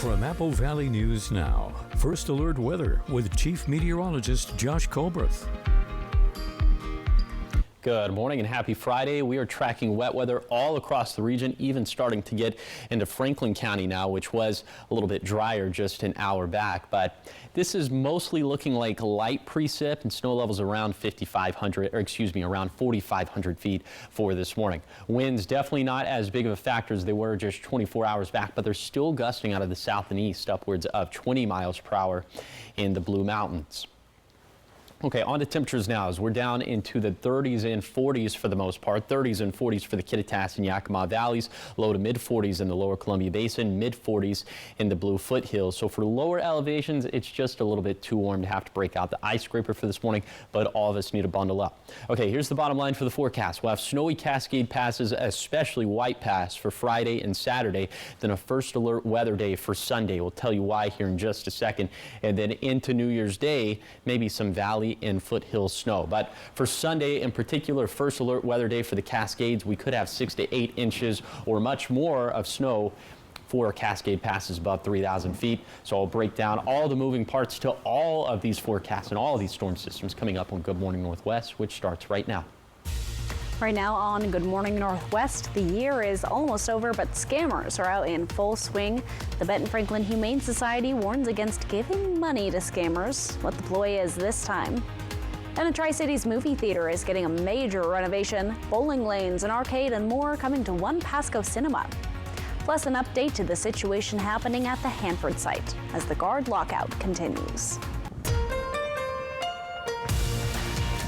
From Apple Valley News Now, First Alert Weather with Chief Meteorologist Josh Colbreth. Good morning and happy Friday. We are tracking wet weather all across the region, even starting to get into Franklin County now, which was a little bit drier just an hour back. But this is mostly looking like light precip and snow levels around around 4,500 feet for this morning. Winds definitely not as big of a factor as they were just 24 hours back, but they're still gusting out of the south and east upwards of 20 miles per hour in the Blue Mountains. Okay, on to temperatures now as we're down into the 30s and 40s for the most part. 30s and 40s for the Kittitas and Yakima valleys, low to mid 40s in the lower Columbia Basin, mid 40s in the Blue Foothills. So for lower elevations, it's just a little bit too warm to have to break out the ice scraper for this morning, but all of us need to bundle up. Okay, here's the bottom line for the forecast. We'll have snowy Cascade passes, especially White Pass for Friday and Saturday, then a first alert weather day for Sunday. We'll tell you why here in just a second. And then into New Year's Day, maybe some valley and foothill snow. But for Sunday in particular, first alert weather day for the Cascades, we could have 6 to 8 inches or much more of snow for Cascade passes above 3,000 feet. So I'll break down all the moving parts to all of these forecasts and all of these storm systems coming up on Good Morning Northwest, which starts right now. Right now on Good Morning Northwest, the year is almost over, but scammers are out in full swing. The Benton Franklin Humane Society warns against giving money to scammers. What the ploy is this time. And the Tri-Cities movie theater is getting a major renovation. Bowling lanes, an arcade, and more coming to One Pasco Cinema. Plus an update to the situation happening at the Hanford site as the guard lockout continues.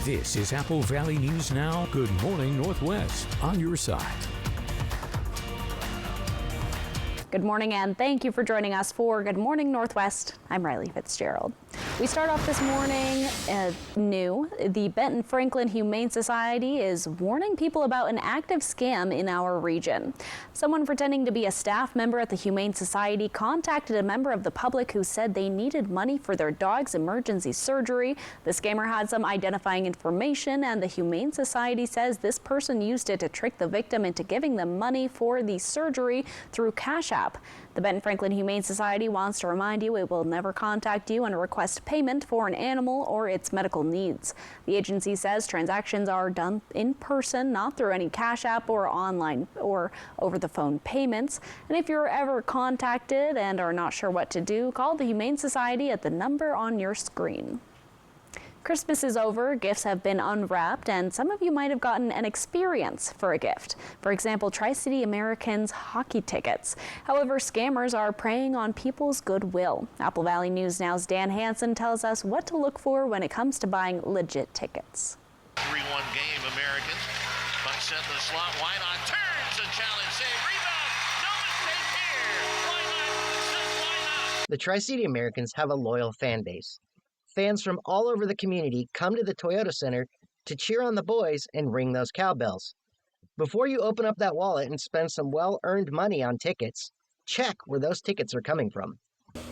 This is Apple Valley News Now. Good Morning Northwest on your side. Good morning and thank you for joining us for Good Morning Northwest. I'm Riley Fitzgerald. We start off this morning new. The Benton Franklin Humane Society is warning people about an active scam in our region. Someone pretending to be a staff member at the Humane Society contacted a member of the public who said they needed money for their dog's emergency surgery. The scammer had some identifying information, and the Humane Society says this person used it to trick the victim into giving them money for the surgery through Cash App. The Benton Franklin Humane Society wants to remind you it will never contact you and request payment for an animal or its medical needs. The agency says transactions are done in person, not through any Cash App or online or over-the-phone payments. And if you're ever contacted and are not sure what to do, call the Humane Society at the number on your screen. Christmas is over, gifts have been unwrapped, and some of you might have gotten an experience for a gift. For example, Tri-City Americans hockey tickets. However, scammers are preying on people's goodwill. Apple Valley News Now's Dan Hansen tells us what to look for when it comes to buying legit tickets. 3-1 game, Americans. Puck set in the slot, wide on, turns and challenge, save, rebound. No mistake here. Why not? Just why not? The Tri-City Americans have a loyal fan base. Fans from all over the community come to the Toyota Center to cheer on the boys and ring those cowbells. Before you open up that wallet and spend some well-earned money on tickets, check where those tickets are coming from.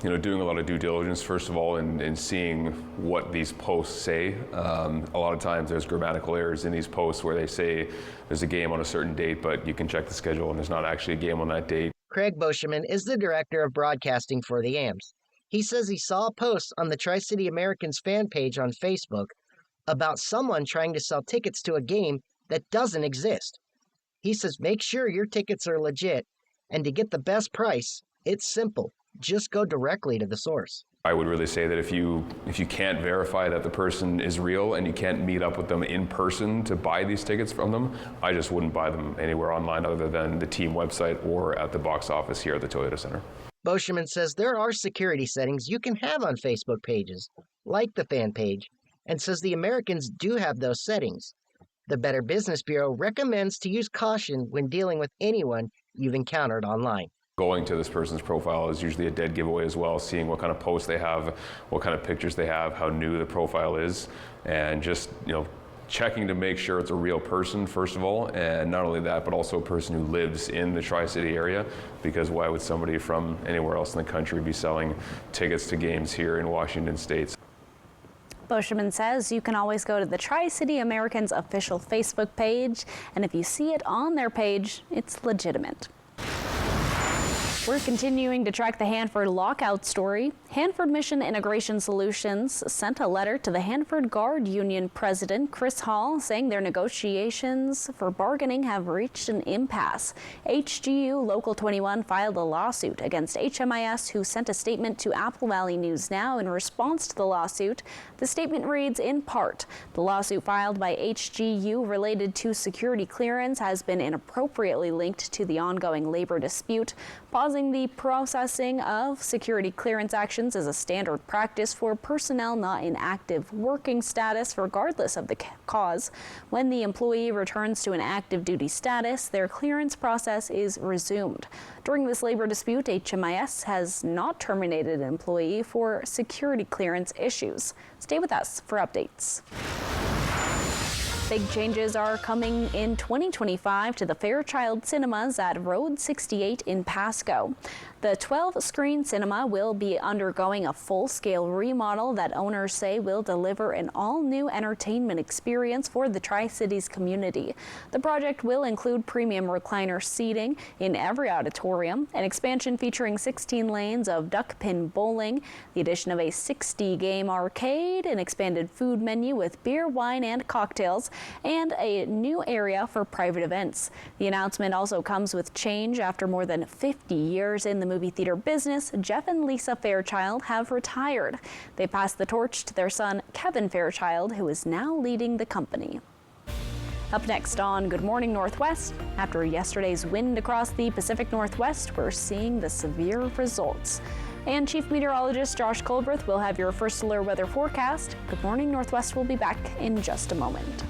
You know, doing a lot of due diligence, first of all, and seeing what these posts say. A lot of times there's grammatical errors in these posts where they say there's a game on a certain date, but you can check the schedule and there's not actually a game on that date. Craig Boscheman is the director of broadcasting for the AMS. He says he saw a post on the Tri-City Americans fan page on Facebook about someone trying to sell tickets to a game that doesn't exist. He says make sure your tickets are legit, and to get the best price, it's simple. Just go directly to the source. I would really say that if you can't verify that the person is real and you can't meet up with them in person to buy these tickets from them, I just wouldn't buy them anywhere online other than the team website or at the box office here at the Toyota Center. Boscheman says there are security settings you can have on Facebook pages, like the fan page, and says the Americans do have those settings. The Better Business Bureau recommends to use caution when dealing with anyone you've encountered online. Going to this person's profile is usually a dead giveaway as well, seeing what kind of posts they have, what kind of pictures they have, how new the profile is, and just, checking to make sure it's a real person, first of all, and not only that, but also a person who lives in the Tri-City area, because why would somebody from anywhere else in the country be selling tickets to games here in Washington State? Boscheman says you can always go to the Tri-City Americans official Facebook page, and if you see it on their page, it's legitimate. We're continuing to track the Hanford lockout story. Hanford Mission Integration Solutions sent a letter to the Hanford Guard Union President Chris Hall saying their negotiations for bargaining have reached an impasse. HGU Local 21 filed a lawsuit against HMIS, who sent a statement to Apple Valley News Now in response to the lawsuit. The statement reads, in part, the lawsuit filed by HGU related to security clearance has been inappropriately linked to the ongoing labor dispute. Pausing the processing of security clearance actions is a standard practice for personnel not in active working status, regardless of the cause. When the employee returns to an active duty status, their clearance process is resumed. During this labor dispute, HMIS has not terminated an employee for security clearance issues. Stay with us for updates. Big changes are coming in 2025 to the Fairchild Cinemas at Road 68 in Pasco. The 12-screen cinema will be undergoing a full-scale remodel that owners say will deliver an all-new entertainment experience for the Tri-Cities community. The project will include premium recliner seating in every auditorium, an expansion featuring 16 lanes of duck pin bowling, the addition of a 60-game arcade, an expanded food menu with beer, wine, and cocktails, and a new area for private events. The announcement also comes with change after more than 50 years in the movie theater business. Jeff and Lisa Fairchild have retired. They passed the torch to their son, Kevin Fairchild, who is now leading the company. Up next on Good Morning Northwest, after yesterday's wind across the Pacific Northwest, we're seeing the severe results. And Chief Meteorologist Josh Colbreth will have your First Alert weather forecast. Good Morning Northwest will be back in just a moment.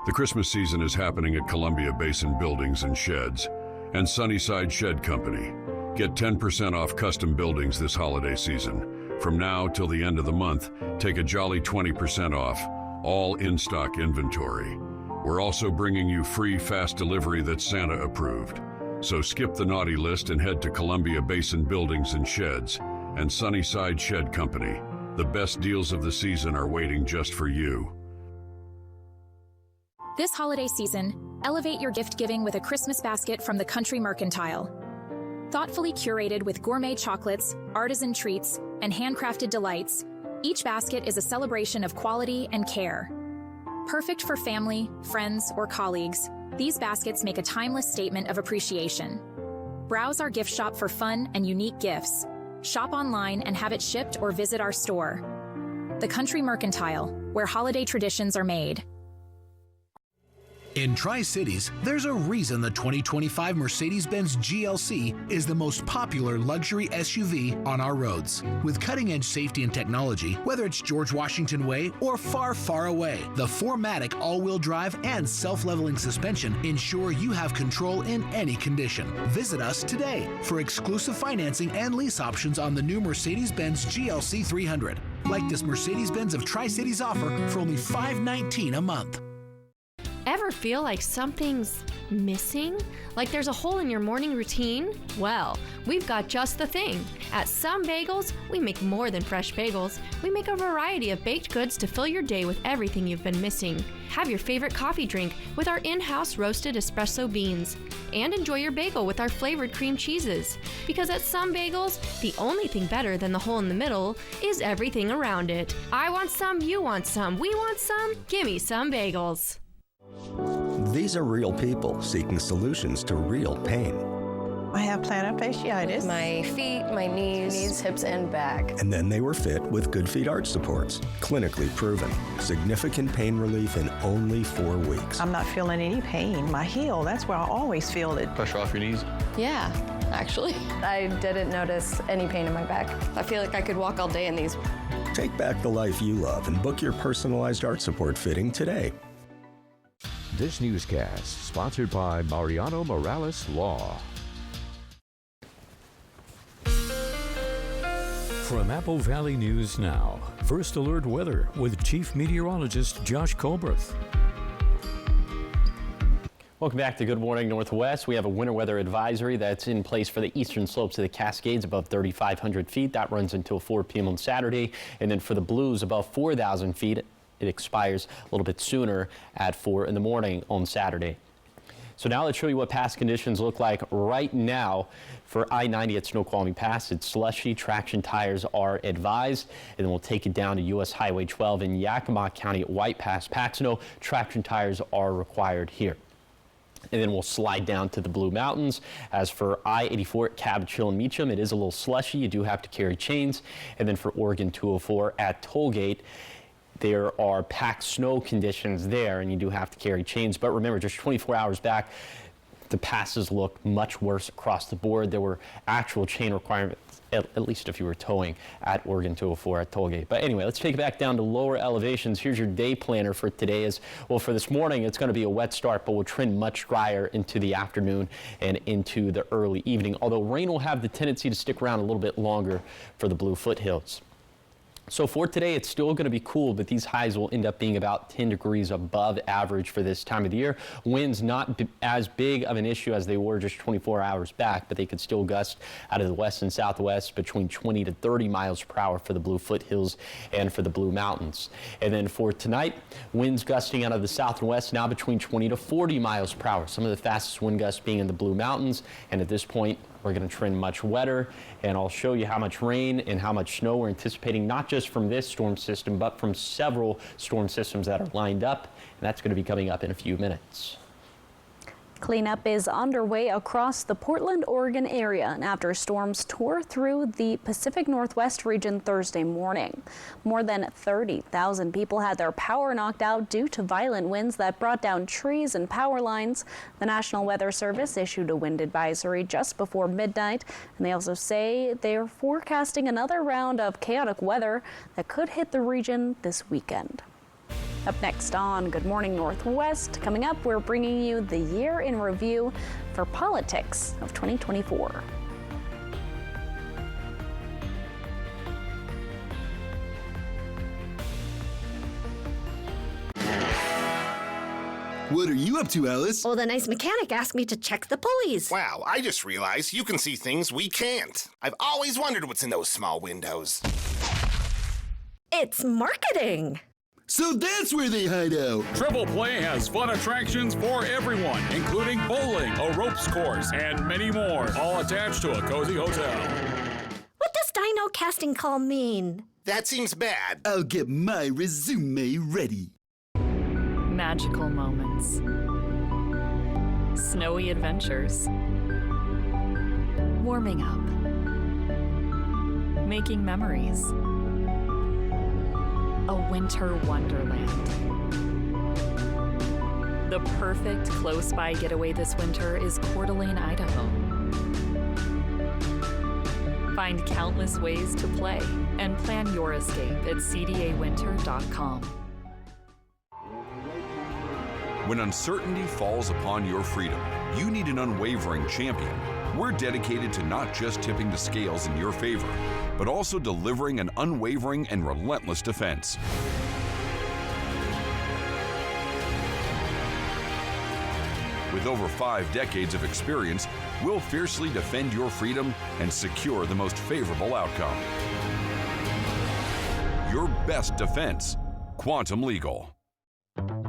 The Christmas season is happening at Columbia Basin Buildings and Sheds and Sunnyside Shed Company. Get 10% off custom buildings this holiday season. From now till the end of the month, take a jolly 20% off all in-stock inventory. We're also bringing you free fast delivery that's Santa approved. So skip the naughty list and head to Columbia Basin Buildings and Sheds and Sunnyside Shed Company. The best deals of the season are waiting just for you. This holiday season, elevate your gift giving with a Christmas basket from the Country Mercantile. Thoughtfully curated with gourmet chocolates, artisan treats, and handcrafted delights, each basket is a celebration of quality and care. Perfect for family, friends, or colleagues, these baskets make a timeless statement of appreciation. Browse our gift shop for fun and unique gifts. Shop online and have it shipped or visit our store. The Country Mercantile, where holiday traditions are made. In Tri-Cities, there's a reason the 2025 Mercedes-Benz GLC is the most popular luxury SUV on our roads. With cutting-edge safety and technology, whether it's George Washington Way or far, far away, the 4MATIC all-wheel drive and self-leveling suspension ensure you have control in any condition. Visit us today for exclusive financing and lease options on the new Mercedes-Benz GLC 300. Like this Mercedes-Benz of Tri-Cities offer for only $519 a month. Ever feel like something's missing? Like there's a hole in your morning routine? Well, we've got just the thing. At Some Bagels, we make more than fresh bagels. We make a variety of baked goods to fill your day with everything you've been missing. Have your favorite coffee drink with our in-house roasted espresso beans. And enjoy your bagel with our flavored cream cheeses. Because at Some Bagels, the only thing better than the hole in the middle is everything around it. I want some, you want some, we want some, gimme Some Bagels. These are real people seeking solutions to real pain. I have plantar fasciitis. My feet, my knees, hips, and back. And then they were fit with Good Feet arch supports. Clinically proven. Significant pain relief in only 4 weeks. I'm not feeling any pain. My heel, that's where I always feel it. Pressure off your knees? Yeah, actually. I didn't notice any pain in my back. I feel like I could walk all day in these. Take back the life you love and book your personalized arch support fitting today. This newscast sponsored by Mariano Morales Law. From Apple Valley News Now, First Alert Weather with Chief Meteorologist Josh Colbreth. Welcome back to Good Morning Northwest. We have a winter weather advisory that's in place for the eastern slopes of the Cascades above 3,500 feet. That runs until 4 p.m. on Saturday. And then for the Blues above 4,000 feet it expires a little bit sooner at 4 in the morning on Saturday. So now let's show you what pass conditions look like right now for I-90 at Snoqualmie Pass. It's slushy. Traction tires are advised. And then we'll take it down to U.S. Highway 12 in Yakima County at White Pass, Paxno. Traction tires are required here. And then we'll slide down to the Blue Mountains. As for I-84 at Cabbage Hill and Meacham, it is a little slushy. You do have to carry chains. And then for Oregon 204 at Tollgate, there are packed snow conditions there, and you do have to carry chains. But remember, just 24 hours back, the passes looked much worse across the board. There were actual chain requirements, at least if you were towing at Oregon 204 at Tollgate. But anyway, let's take it back down to lower elevations. Here's your day planner for today. For this morning, it's going to be a wet start, but will trend much drier into the afternoon and into the early evening, although rain will have the tendency to stick around a little bit longer for the Blue Foothills. So for today, it's still going to be cool, but these highs will end up being about 10 degrees above average for this time of the year. Winds not as big of an issue as they were just 24 hours back, but they could still gust out of the west and southwest between 20 to 30 miles per hour for the Blue Foothills and for the Blue Mountains. And then for tonight, winds gusting out of the south and west now between 20 to 40 miles per hour. Some of the fastest wind gusts being in the Blue Mountains, and at this point, we're going to trend much wetter, and I'll show you how much rain and how much snow we're anticipating, not just from this storm system, but from several storm systems that are lined up, and that's going to be coming up in a few minutes. Cleanup is underway across the Portland, Oregon area after storms tore through the Pacific Northwest region Thursday morning. More than 30,000 people had their power knocked out due to violent winds that brought down trees and power lines. The National Weather Service issued a wind advisory just before midnight, and they also say they're forecasting another round of chaotic weather that could hit the region this weekend. Up next on Good Morning Northwest, coming up, we're bringing you the year in review for politics of 2024. What are you up to, Alice? Well, the nice mechanic asked me to check the pulleys. Wow, I just realized you can see things we can't. I've always wondered what's in those small windows. It's marketing. So that's where they hide out. Triple Play has fun attractions for everyone, including bowling, a ropes course, and many more, all attached to a cozy hotel. What does dino casting call mean? That seems bad. I'll get my resume ready. Magical moments. Snowy adventures. Warming up. Making memories. A winter wonderland. The perfect close-by getaway this winter is Coeur d'Alene, Idaho. Find countless ways to play and plan your escape at cdawinter.com. When uncertainty falls upon your freedom, you need an unwavering champion. We're dedicated to not just tipping the scales in your favor, but also delivering an unwavering and relentless defense. With over 5 decades of experience, we'll fiercely defend your freedom and secure the most favorable outcome. Your best defense, Quantum Legal.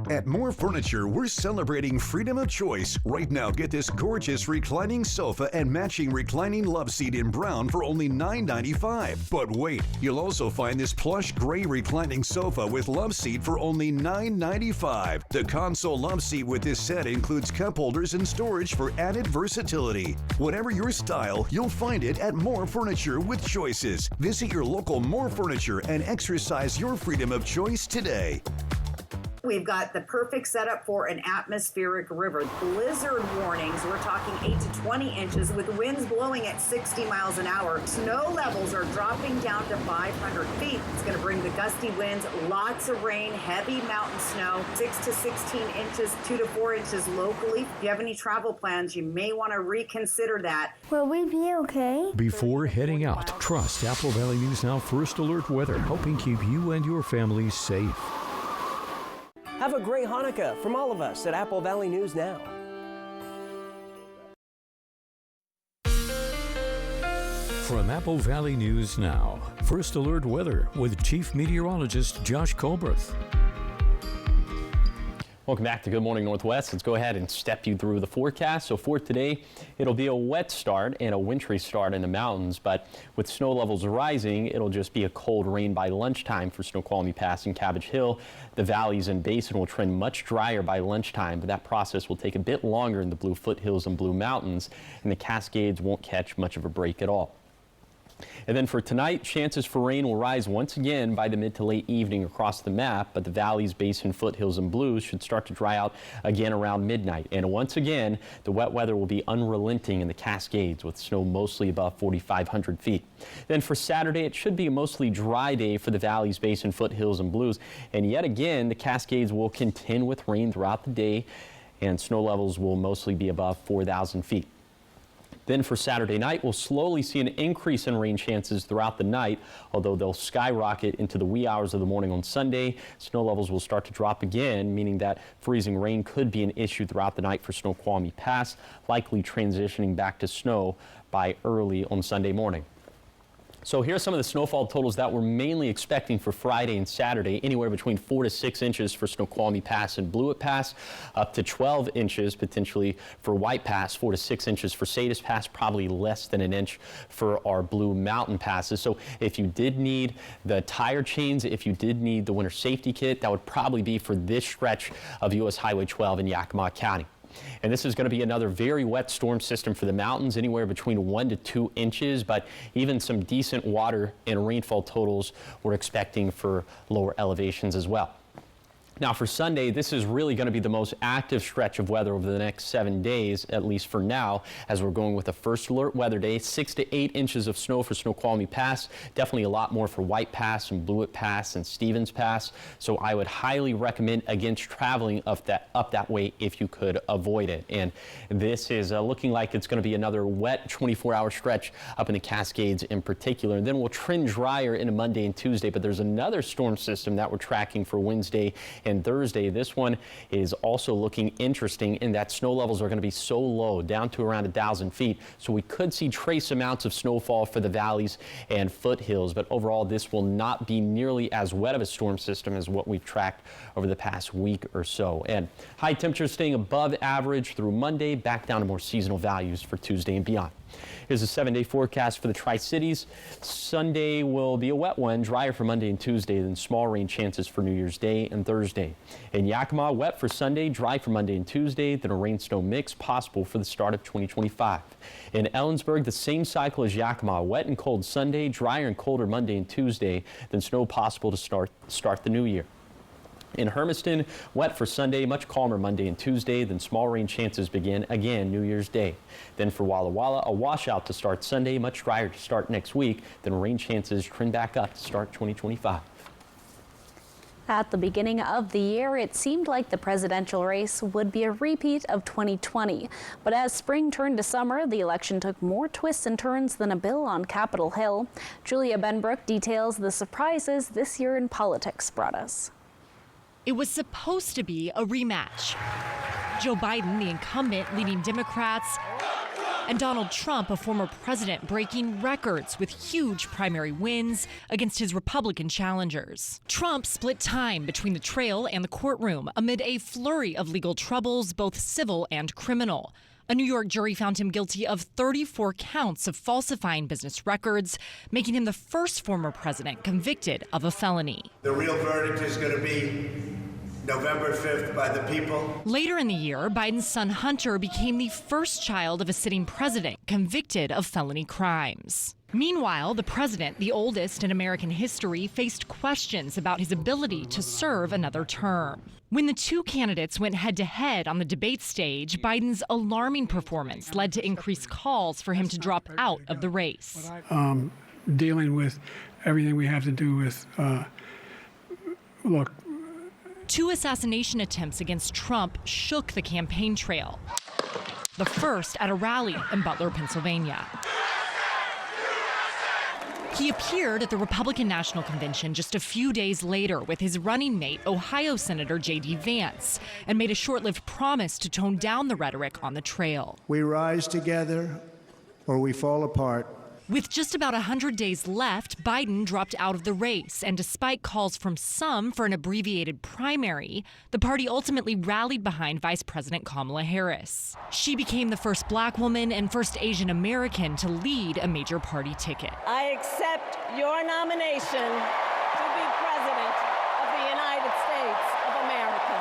At More Furniture, we're celebrating freedom of choice. Right now, get this gorgeous reclining sofa and matching reclining love seat in brown for only $9.95. But wait, you'll also find this plush gray reclining sofa with love seat for only $9.95. The console love seat with this set includes cup holders and storage for added versatility. Whatever your style, you'll find it at More Furniture with choices. Visit your local More Furniture and exercise your freedom of choice today. We've got the perfect setup for an atmospheric river. Blizzard warnings, we're talking 8 to 20 inches with winds blowing at 60 miles an hour. Snow levels are dropping down to 500 feet. It's going to bring the gusty winds, lots of rain, heavy mountain snow, 6 to 16 inches, 2 to 4 inches locally. If you have any travel plans, you may want to reconsider that. Will we be okay? Before heading out, trust Apple Valley News Now First Alert Weather, helping keep you and your family safe. Have a great Hanukkah from all of us at Apple Valley News Now. From Apple Valley News Now, First Alert Weather with Chief Meteorologist Josh Colberth. Welcome back to Good Morning Northwest. Let's go ahead and step you through the forecast. So for today, it'll be a wet start and a wintry start in the mountains, but with snow levels rising, it'll just be a cold rain by lunchtime for Snoqualmie Pass and Cabbage Hill. The valleys and basin will trend much drier by lunchtime, but that process will take a bit longer in the Blue Foothills and Blue Mountains, and the Cascades won't catch much of a break at all. And then for tonight, chances for rain will rise once again by the mid to late evening across the map, but the valleys, basin, foothills, and blues should start to dry out again around midnight. And once again, the wet weather will be unrelenting in the Cascades with snow mostly above 4,500 feet. Then for Saturday, it should be a mostly dry day for the valleys, basin, foothills, and blues. And yet again, the Cascades will contend with rain throughout the day, and snow levels will mostly be above 4,000 feet. Then for Saturday night, we'll slowly see an increase in rain chances throughout the night, although they'll skyrocket into the wee hours of the morning on Sunday. Snow levels will start to drop again, meaning that freezing rain could be an issue throughout the night for Snoqualmie Pass, likely transitioning back to snow by early on Sunday morning. So here's some of the snowfall totals that we're mainly expecting for Friday and Saturday, anywhere between 4 to 6 inches for Snoqualmie Pass and Blewett Pass, up to 12 inches potentially for White Pass, 4 to 6 inches for Sadius Pass, probably less than an inch for our Blue Mountain passes. So if you did need the tire chains, if you did need the winter safety kit, that would probably be for this stretch of US Highway 12 in Yakima County. And this is going to be another very wet storm system for the mountains, anywhere between 1 to 2 inches, but even some decent water and rainfall totals we're expecting for lower elevations as well. Now for Sunday, this is really going to be the most active stretch of weather over the next 7 days, at least for now, as we're going with a first alert weather day. 6 to 8 inches of snow for Snoqualmie Pass, definitely a lot more for White Pass and Blewett Pass and Stevens Pass. So I would highly recommend against traveling up that way if you could avoid it. And this is looking like it's going to be another wet 24-hour stretch up in the Cascades in particular. And then we'll trend drier into Monday and Tuesday, but there's another storm system that we're tracking for Wednesday and Thursday. This one is also looking interesting in that snow levels are going to be so low, down to around 1,000 feet. So we could see trace amounts of snowfall for the valleys and foothills, but overall this will not be nearly as wet of a storm system as what we've tracked over the past week or so. And high temperatures staying above average through Monday, back down to more seasonal values for Tuesday and beyond. Here's a 7-day forecast for the Tri-Cities. Sunday will be a wet one, drier for Monday and Tuesday, then small rain chances for New Year's Day and Thursday. In Yakima, wet for Sunday, dry for Monday and Tuesday, then a rain-snow mix possible for the start of 2025. In Ellensburg, the same cycle as Yakima, wet and cold Sunday, drier and colder Monday and Tuesday, then snow possible to start the new year. In Hermiston, wet for Sunday, much calmer Monday and Tuesday, then small rain chances begin again New Year's Day. Then for Walla Walla, a washout to start Sunday, much drier to start next week, then rain chances trend back up to start 2025. At the beginning of the year, it seemed like the presidential race would be a repeat of 2020. But as spring turned to summer, the election took more twists and turns than a bill on Capitol Hill. Julia Benbrook details the surprises this year in politics brought us. It was supposed to be a rematch. Joe Biden, the incumbent, leading Democrats, and Donald Trump, a former president, breaking records with huge primary wins against his Republican challengers. Trump split time between the trail and the courtroom amid a flurry of legal troubles, both civil and criminal. A New York jury found him guilty of 34 counts of falsifying business records, making him the first former president convicted of a felony. The real verdict is going to be November 5th by the people. Later in the year, Biden's son Hunter became the first child of a sitting president convicted of felony crimes. Meanwhile, the president, the oldest in American history, faced questions about his ability to serve another term. When the two candidates went head-to-head on the debate stage, Biden's alarming performance led to increased calls for him to drop out of the race. Dealing with everything we have to do with, Two assassination attempts against Trump shook the campaign trail. The first at a rally in Butler, Pennsylvania. He appeared at the Republican National Convention just a few days later with his running mate, Ohio Senator J.D. Vance, and made a short-lived promise to tone down the rhetoric on the trail. We rise together or we fall apart. With just about 100 days left, Biden dropped out of the race, and despite calls from some for an abbreviated primary, the party ultimately rallied behind Vice President Kamala Harris. She became the first black woman and first Asian American to lead a major party ticket. I accept your nomination to be President of the United States of America.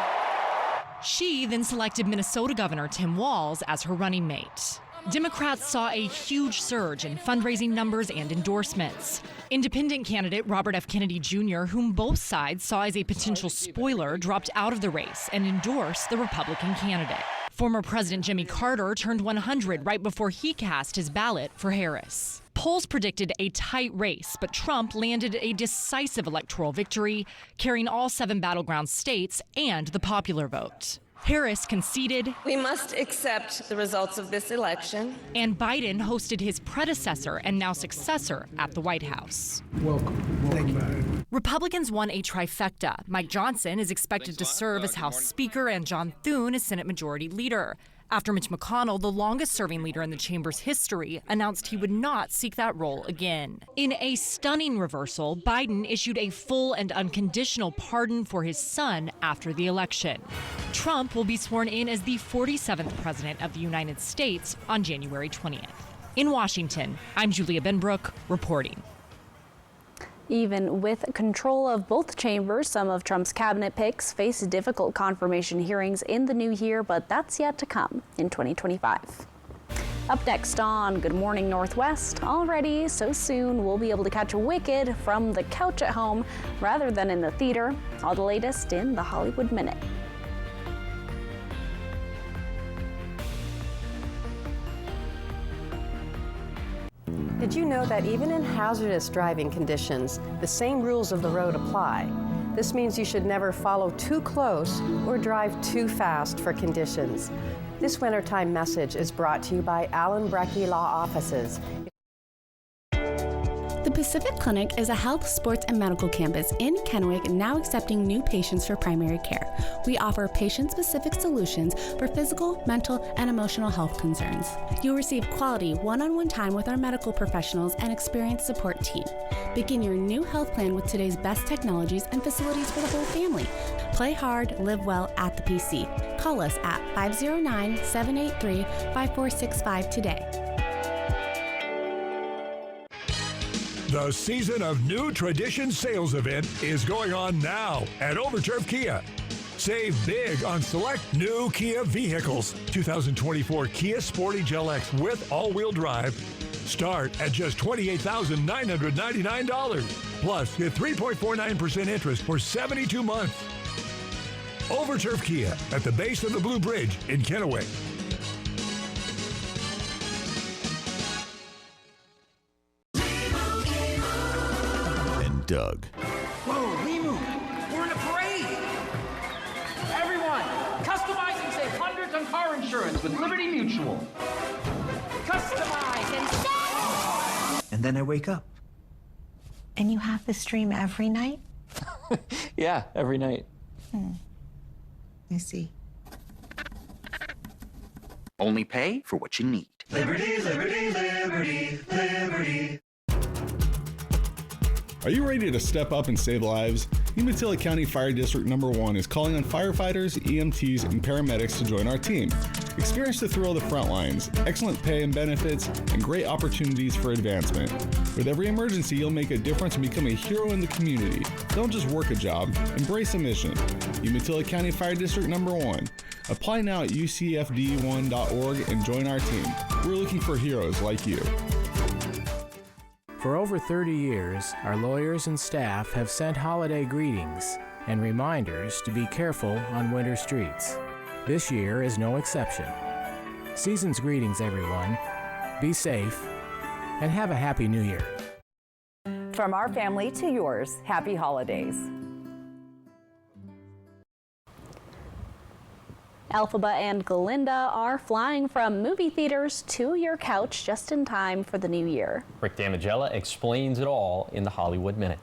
She then selected Minnesota Governor Tim Walz as her running mate. Democrats saw a huge surge in fundraising numbers and endorsements. Independent candidate Robert F. Kennedy Jr., whom both sides saw as a potential spoiler, dropped out of the race and endorsed the Republican candidate. Former President Jimmy Carter turned 100 right before he cast his ballot for Harris. Polls predicted a tight race, but Trump landed a decisive electoral victory, carrying all 7 battleground states and the popular vote. Harris conceded. We must accept the results of this election. And Biden hosted his predecessor and now successor at the White House. Welcome. Welcome back. Republicans won a trifecta. Mike Johnson is expected to serve as House Speaker and John Thune as Senate Majority Leader. After Mitch McConnell, the longest-serving leader in the chamber's history, announced he would not seek that role again. In a stunning reversal, Biden issued a full and unconditional pardon for his son after the election. Trump will be sworn in as the 47th president of the United States on January 20th. In Washington, I'm Julia Benbrook reporting. Even with control of both chambers, some of Trump's cabinet picks face difficult confirmation hearings in the new year, but that's yet to come in 2025. Up next on Good Morning Northwest, already so soon we'll be able to catch Wicked from the couch at home rather than in the theater. All the latest in the Hollywood Minute. Did you know that even in hazardous driving conditions, the same rules of the road apply? This means you should never follow too close or drive too fast for conditions. This wintertime message is brought to you by Allen Brecky Law Offices. The Pacific Clinic is a health, sports, and medical campus in Kennewick now accepting new patients for primary care. We offer patient-specific solutions for physical, mental, and emotional health concerns. You'll receive quality one-on-one time with our medical professionals and experienced support team. Begin your new health plan with today's best technologies and facilities for the whole family. Play hard, live well at the PC. Call us at 509-783-5465 today. The season of New Tradition sales event is going on now at Overturf Kia. Save big on select new Kia vehicles. 2024 Kia Sportage LX with all-wheel drive start at just $28,999. Plus, get 3.49% interest for 72 months. Overturf Kia at the base of the Blue Bridge in Kennewick. Doug. Whoa, Limu! We're in a parade! Everyone, customize and save hundreds on car insurance with Liberty Mutual. Customize and save! And then I wake up. And you have this dream every night? Yeah, every night. I see. Only pay for what you need. Liberty, liberty, liberty, liberty. Are you ready to step up and save lives? Umatilla County Fire District No. 1 is calling on firefighters, EMTs, and paramedics to join our team. Experience the thrill of the front lines, excellent pay and benefits, and great opportunities for advancement. With every emergency, you'll make a difference and become a hero in the community. Don't just work a job, embrace a mission. Umatilla County Fire District No. 1. Apply now at ucfd1.org and join our team. We're looking for heroes like you. For over 30 years, our lawyers and staff have sent holiday greetings and reminders to be careful on winter streets. This year is no exception. Season's greetings, everyone. Be safe and have a happy new year. From our family to yours, happy holidays. Elphaba and Galinda are flying from movie theaters to your couch just in time for the new year. Rick Damigella explains it all in the Hollywood Minute.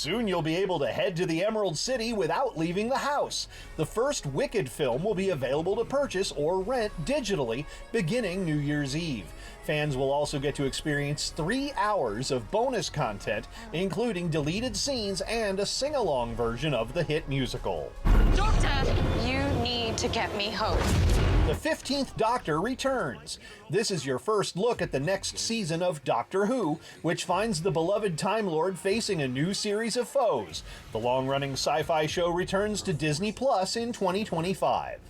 Soon you'll be able to head to the Emerald City without leaving the house. The first Wicked film will be available to purchase or rent digitally beginning New Year's Eve. Fans will also get to experience 3 hours of bonus content, including deleted scenes and a sing-along version of the hit musical. Doctor, you need to get me home. The 15th Doctor returns. This is your first look at the next season of Doctor Who, which finds the beloved Time Lord facing a new series of foes. The long-running sci-fi show returns to Disney Plus in 2025.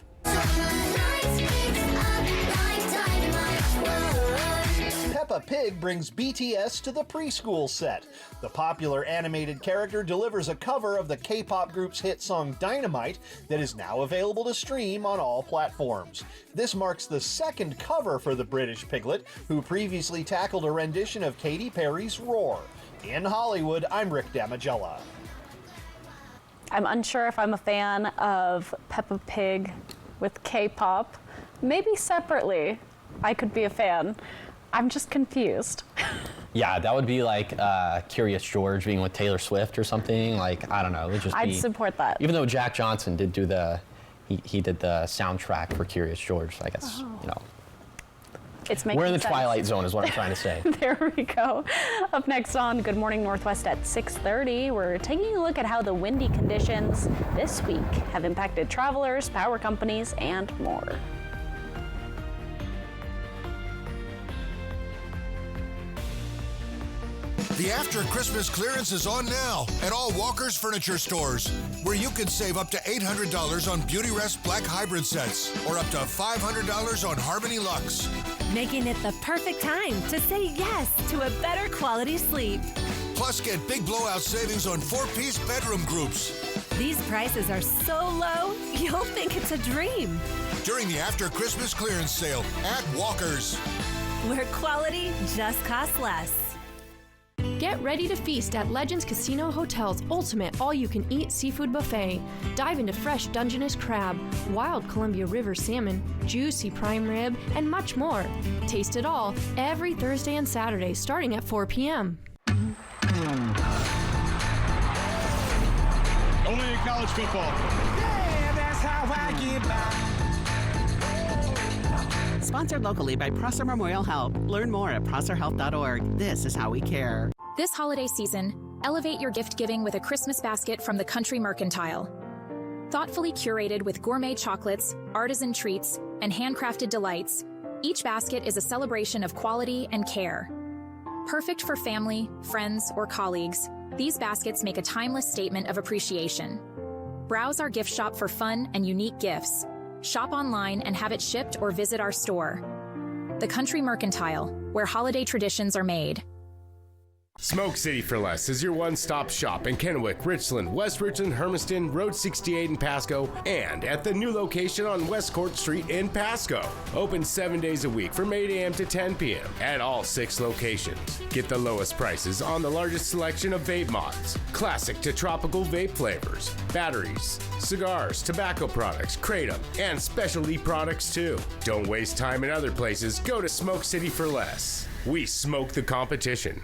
Peppa Pig brings BTS to the preschool set. The popular animated character delivers a cover of the K-pop group's hit song Dynamite that is now available to stream on all platforms. This marks the second cover for the British Piglet, who previously tackled a rendition of Katy Perry's Roar. In Hollywood, I'm Rick Damigella. I'm unsure if I'm a fan of Peppa Pig with K-pop. Maybe separately, I could be a fan. I'm just confused. Yeah, that would be like Curious George being with Taylor Swift or something. Like, I don't know. It would just I'd support that. Even though Jack Johnson did do he did the soundtrack for Curious George, so I guess, you know. It's making We're in the sense. Twilight Zone is what I'm trying to say. There we go. Up next on Good Morning Northwest at 6:30, we're taking a look at how the windy conditions this week have impacted travelers, power companies, and more. The After Christmas clearance is on now at all Walker's Furniture Stores, where you can save up to $800 on Beauty Rest Black Hybrid sets or up to $500 on Harmony Luxe. Making it the perfect time to say yes to a better quality sleep. Plus, get big blowout savings on 4-piece bedroom groups. These prices are so low, you'll think it's a dream. During the After Christmas clearance sale at Walker's. Where quality just costs less. Get ready to feast at Legends Casino Hotel's ultimate all-you-can-eat seafood buffet. Dive into fresh Dungeness crab, wild Columbia River salmon, juicy prime rib, and much more. Taste it all every Thursday and Saturday starting at 4 p.m. Only in college football. Yeah, that's how I get by. Sponsored locally by Prosser Memorial Health. Learn more at prosserhealth.org. This is how we care. This holiday season, elevate your gift giving with a Christmas basket from the Country Mercantile. Thoughtfully curated with gourmet chocolates, artisan treats, and handcrafted delights, each basket is a celebration of quality and care. Perfect for family, friends, or colleagues, these baskets make a timeless statement of appreciation. Browse our gift shop for fun and unique gifts. Shop online and have it shipped or visit our store. The Country Mercantile, where holiday traditions are made. Smoke City for Less is your one-stop shop in Kennewick, Richland, West Richland, Hermiston, Road 68 in Pasco, and at the new location on West Court Street in Pasco. Open 7 days a week from 8 a.m. to 10 p.m. at all 6 locations. Get the lowest prices on the largest selection of vape mods, classic to tropical vape flavors, batteries, cigars, tobacco products, kratom, and specialty products too. Don't waste time in other places. Go to Smoke City for Less. We smoke the competition.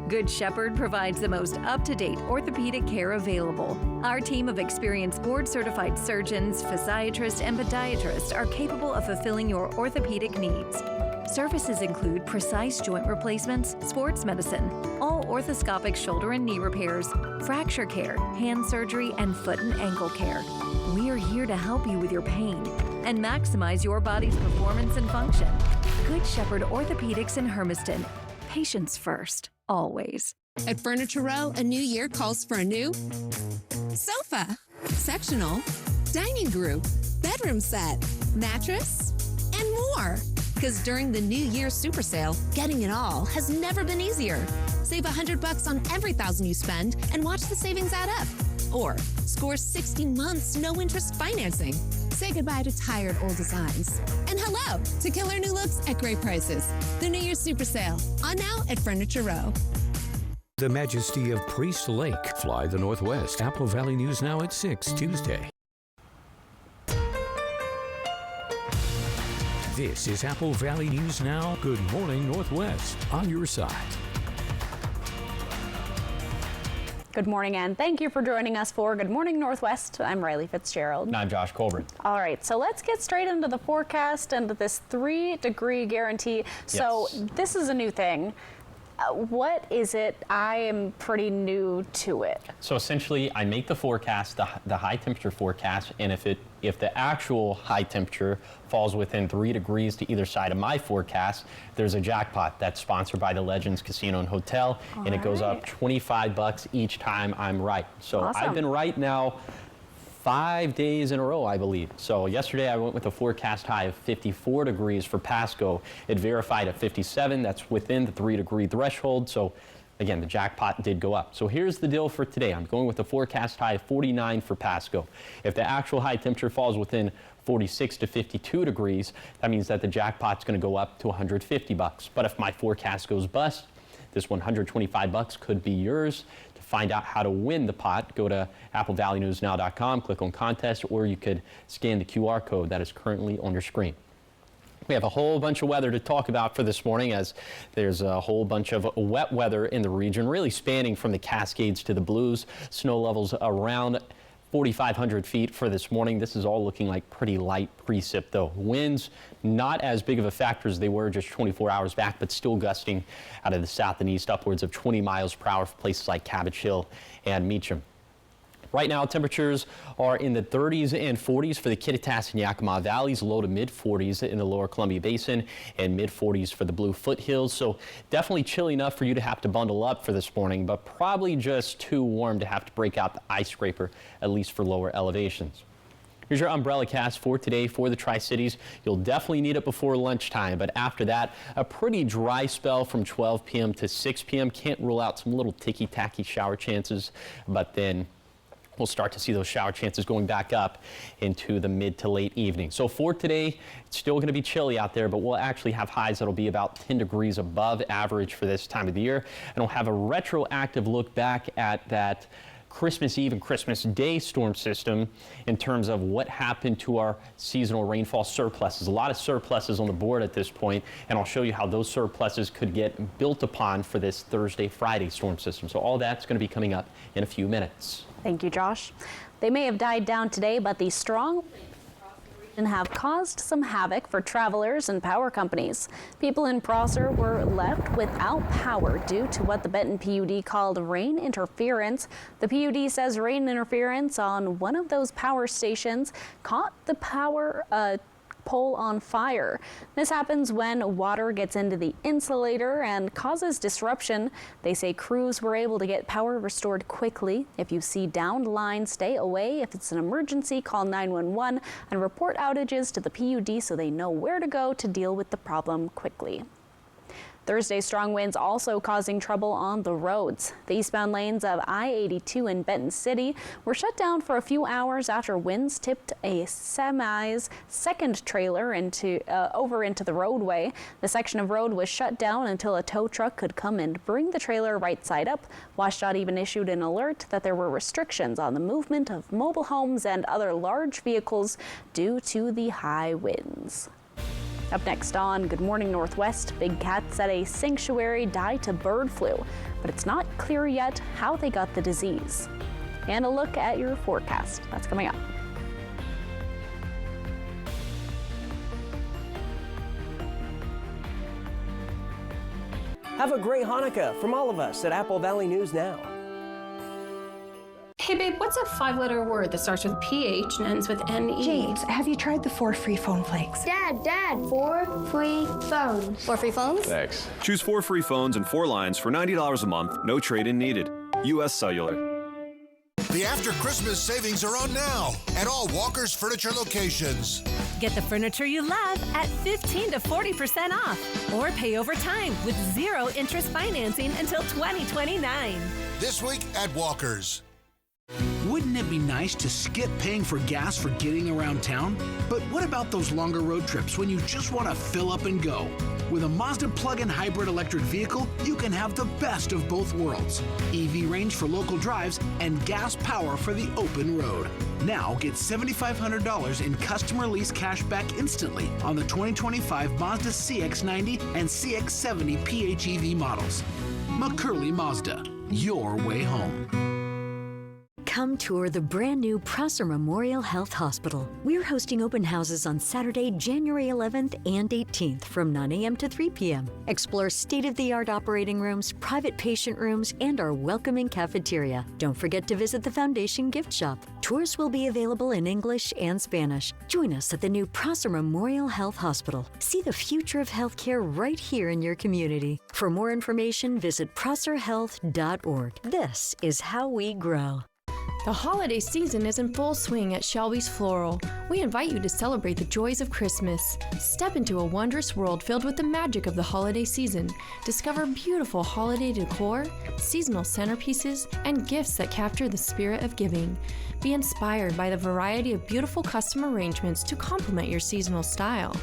Good Shepherd provides the most up-to-date orthopedic care available. Our team of experienced board-certified surgeons, physiatrists, and podiatrists are capable of fulfilling your orthopedic needs. Services include precise joint replacements, sports medicine, all orthoscopic shoulder and knee repairs, fracture care, hand surgery, and foot and ankle care. We are here to help you with your pain and maximize your body's performance and function. Good Shepherd Orthopedics in Hermiston. Patients first, always. At Furniture Row, a new year calls for a new sofa, sectional, dining group, bedroom set, mattress, and more. Because during the New Year Super Sale, getting it all has never been easier. Save $100 on every $1,000 you spend and watch the savings add up. Or score 60 months no-interest financing. Say goodbye to tired old designs. And hello to killer new looks at great prices. The New Year's Super Sale, on now at Furniture Row. The majesty of Priest Lake. Fly the Northwest. Apple Valley News Now at 6 Tuesday. This is Apple Valley News Now. Good morning, Northwest. On your side. Good morning, and thank you for joining us for Good Morning Northwest. I'm Riley Fitzgerald. And I'm Josh Colbert. All right, so let's get straight into the forecast and this 3-degree guarantee. So this is a new thing. What is it? I am pretty new to it. So essentially, I make the forecast, the high temperature forecast, and if the actual high temperature falls within 3 degrees to either side of my forecast, there's a jackpot that's sponsored by the Legends Casino and Hotel, and it goes up $25 each time I'm right. So Awesome. I've been right now 5 days in a row, I believe. So yesterday I went with a forecast high of 54 degrees for Pasco. It verified at 57. That's within the 3-degree threshold. So again, the jackpot did go up. So here's the deal for today. I'm going with the forecast high of 49 for Pasco. If the actual high temperature falls within 46 to 52 degrees, that means that the jackpot's going to go up to $150. But if my forecast goes bust, this $125 could be yours. To find out how to win the pot, go to applevalleynewsnow.com, click on contest, or you could scan the QR code that is currently on your screen. We have a whole bunch of weather to talk about for this morning, as there's a whole bunch of wet weather in the region, really spanning from the Cascades to the Blues. Snow levels around 4,500 feet for this morning. This is all looking like pretty light precip, though. Winds not as big of a factor as they were just 24 hours back, but still gusting out of the south and east upwards of 20 miles per hour for places like Cabbage Hill and Meacham. Right now, temperatures are in the 30s and 40s for the Kittitas and Yakima Valleys, low to mid 40s in the lower Columbia Basin, and mid 40s for the Blue Foothills. So definitely chilly enough for you to have to bundle up for this morning, but probably just too warm to have to break out the ice scraper, at least for lower elevations. Here's your umbrella cast for today for the Tri-Cities. You'll definitely need it before lunchtime, but after that, a pretty dry spell from 12 p.m. to 6 p.m. Can't rule out some little ticky-tacky shower chances, but then we'll start to see those shower chances going back up into the mid to late evening. So for today, it's still going to be chilly out there, but we'll actually have highs that'll be about 10 degrees above average for this time of the year. And we'll have a retroactive look back at that Christmas Eve and Christmas Day storm system in terms of what happened to our seasonal rainfall surpluses. A lot of surpluses on the board at this point, and I'll show you how those surpluses could get built upon for this Thursday, Friday storm system. So all that's going to be coming up in a few minutes. Thank you, Josh. They may have died down today, but the strong winds across the region have caused some havoc for travelers and power companies. People in Prosser were left without power due to what the Benton PUD called rain interference. The PUD says rain interference on one of those power stations caught the power pole on fire. This happens when water gets into the insulator and causes disruption. They say crews were able to get power restored quickly. If you see downed lines, stay away. If it's an emergency, call 911 and report outages to the PUD so they know where to go to deal with the problem quickly. Thursday, strong winds also causing trouble on the roads. The eastbound lanes of I-82 in Benton City were shut down for a few hours after winds tipped a semi's second trailer over into the roadway. The section of road was shut down until a tow truck could come and bring the trailer right side up. WashDOT even issued an alert that there were restrictions on the movement of mobile homes and other large vehicles due to the high winds. Up next on Good Morning Northwest, big cats at a sanctuary died to bird flu, but it's not clear yet how they got the disease. And a look at your forecast. That's coming up. Have a great Hanukkah from all of us at Apple Valley News Now. Hey babe, what's a 5-letter word that starts with PH and ends with NE? James, have you tried the 4 free phone flakes? Dad, 4 free phones. 4 free phones? Thanks. Choose 4 free phones and 4 lines for $90 a month, no trade-in needed. U.S. Cellular. The after Christmas savings are on now at all Walker's Furniture locations. Get the furniture you love at 15 to 40% off. Or pay over time with 0 interest financing until 2029. This week at Walker's. Wouldn't it be nice to skip paying for gas for getting around town? But what about those longer road trips when you just want to fill up and go? With a Mazda plug-in hybrid electric vehicle, you can have the best of both worlds. EV range for local drives and gas power for the open road. Now get $7,500 in customer lease cash back instantly on the 2025 Mazda CX-90 and CX-70 PHEV models. McCurley Mazda, your way home. Come tour the brand new Prosser Memorial Health Hospital. We're hosting open houses on Saturday, January 11th and 18th from 9 a.m. to 3 p.m. Explore state-of-the-art operating rooms, private patient rooms, and our welcoming cafeteria. Don't forget to visit the Foundation gift shop. Tours will be available in English and Spanish. Join us at the new Prosser Memorial Health Hospital. See the future of healthcare right here in your community. For more information, visit prosserhealth.org. This is how we grow. The holiday season is in full swing at Shelby's Floral. We invite you to celebrate the joys of Christmas. Step into a wondrous world filled with the magic of the holiday season. Discover beautiful holiday decor, seasonal centerpieces, and gifts that capture the spirit of giving. Be inspired by the variety of beautiful custom arrangements to complement your seasonal style.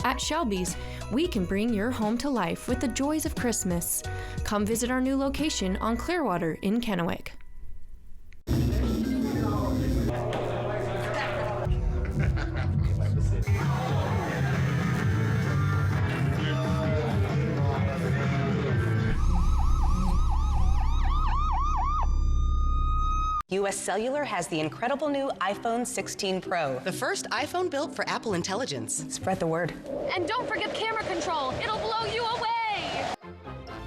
At Shelby's, we can bring your home to life with the joys of Christmas. Come visit our new location on Clearwater in Kennewick. U.S. Cellular has the incredible new iPhone 16 Pro. The first iPhone built for Apple Intelligence. Spread the word. And don't forget camera control. It'll blow you away.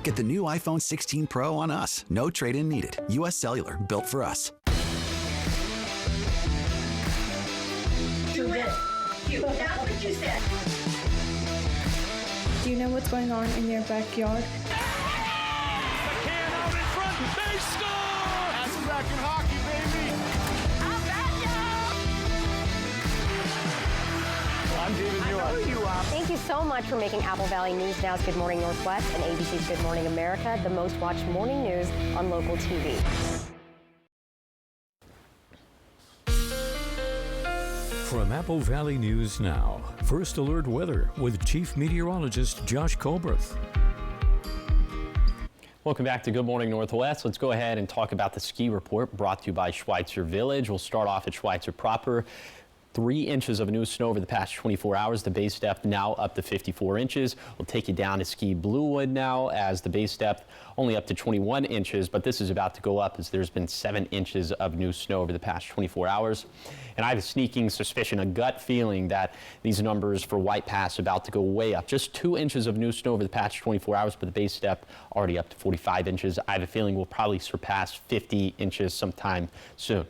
Get the new iPhone 16 Pro on us. No trade-in needed. U.S. Cellular, built for us. Do it. That's what you said. Do you know what's going on in your backyard? McCann out in front. They score! That's back in hockey, baby. I'm David Muir. Thank you so much for making Apple Valley News Now's Good Morning Northwest and ABC's Good Morning America the most watched morning news on local TV. From Apple Valley News Now, First Alert Weather with Chief Meteorologist Josh Colbreth. Welcome back to Good Morning Northwest. Let's go ahead and talk about the ski report brought to you by Schweitzer Village. We'll start off at Schweitzer proper. 3 inches of new snow over the past 24 hours. The base depth now up to 54 inches. We'll take you down to Ski Bluewood now as the base depth only up to 21 inches, but this is about to go up as there's been 7 inches of new snow over the past 24 hours. And I have a sneaking suspicion, a gut feeling that these numbers for White Pass about to go way up. Just 2 inches of new snow over the past 24 hours, but the base depth already up to 45 inches. I have a feeling we'll probably surpass 50 inches sometime soon.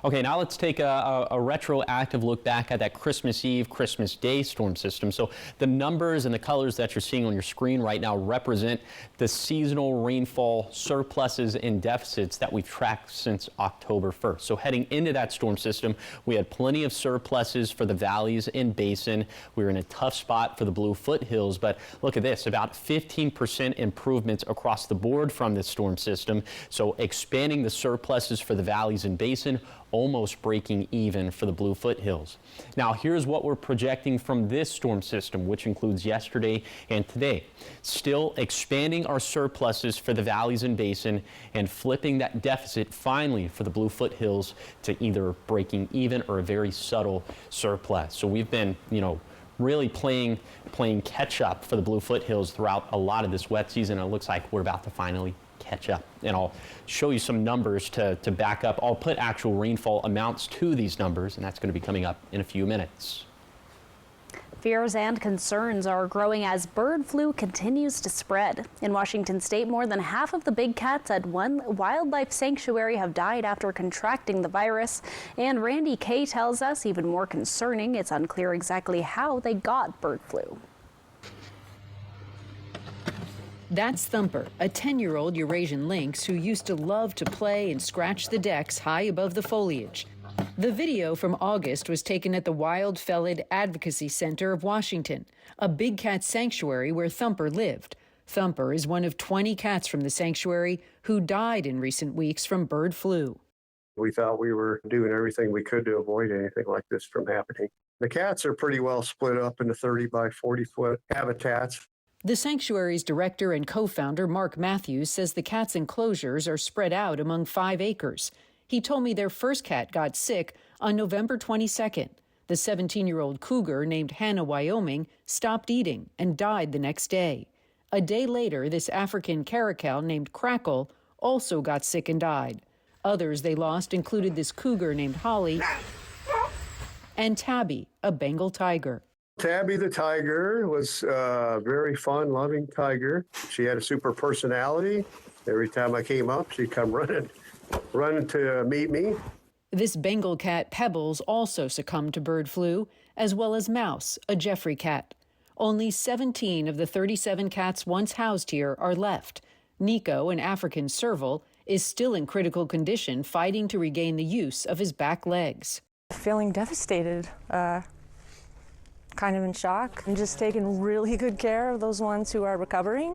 Okay, now let's take a retroactive look back at that Christmas Eve, Christmas Day storm system. So the numbers and the colors that you're seeing on your screen right now represent the seasonal rainfall surpluses and deficits that we've tracked since October 1st. So heading into that storm system, we had plenty of surpluses for the valleys and basin. We were in a tough spot for the Blue Foothills, but look at this, about 15% improvements across the board from this storm system. So expanding the surpluses for the valleys and basin, almost breaking even for the Blue Foothills. Now here's what we're projecting from this storm system, which includes yesterday and today. Still expanding our surpluses for the valleys and basin and flipping that deficit finally for the Blue Foothills to either breaking even or a very subtle surplus. So we've been, really playing catch up for the Blue Foothills throughout a lot of this wet season. It looks like we're about to finally catch up, and I'll show you some numbers to back up. I'll put actual rainfall amounts to these numbers, and that's going to be coming up in a few minutes. Fears and concerns are growing as bird flu continues to spread. In Washington state, more than half of the big cats at one wildlife sanctuary have died after contracting the virus. And Randy Kay tells us even more concerning, it's unclear exactly how they got bird flu. That's Thumper, a 10-year-old Eurasian lynx who used to love to play and scratch the decks high above the foliage. The video from August was taken at the Wild Felid Advocacy Center of Washington, a big cat sanctuary where Thumper lived. Thumper is one of 20 cats from the sanctuary who died in recent weeks from bird flu. We thought we were doing everything we could to avoid anything like this from happening. The cats are pretty well split up into 30 by 40 foot habitats. The sanctuary's director and co-founder, Mark Matthews, says the cats' enclosures are spread out among 5 acres. He told me their first cat got sick on November 22nd. The 17-year-old cougar named Hannah, Wyoming, stopped eating and died the next day. A day later, this African caracal named Crackle also got sick and died. Others they lost included this cougar named Holly and Tabby, a Bengal tiger. Tabby the tiger was a very fun, loving tiger. She had a super personality. Every time I came up, she'd come running to meet me. This Bengal cat, Pebbles, also succumbed to bird flu, as well as Mouse, a Jeffrey cat. Only 17 of the 37 cats once housed here are left. Nico, an African serval, is still in critical condition, fighting to regain the use of his back legs. Feeling devastated, kind of in shock, and just taking really good care of those ones who are recovering.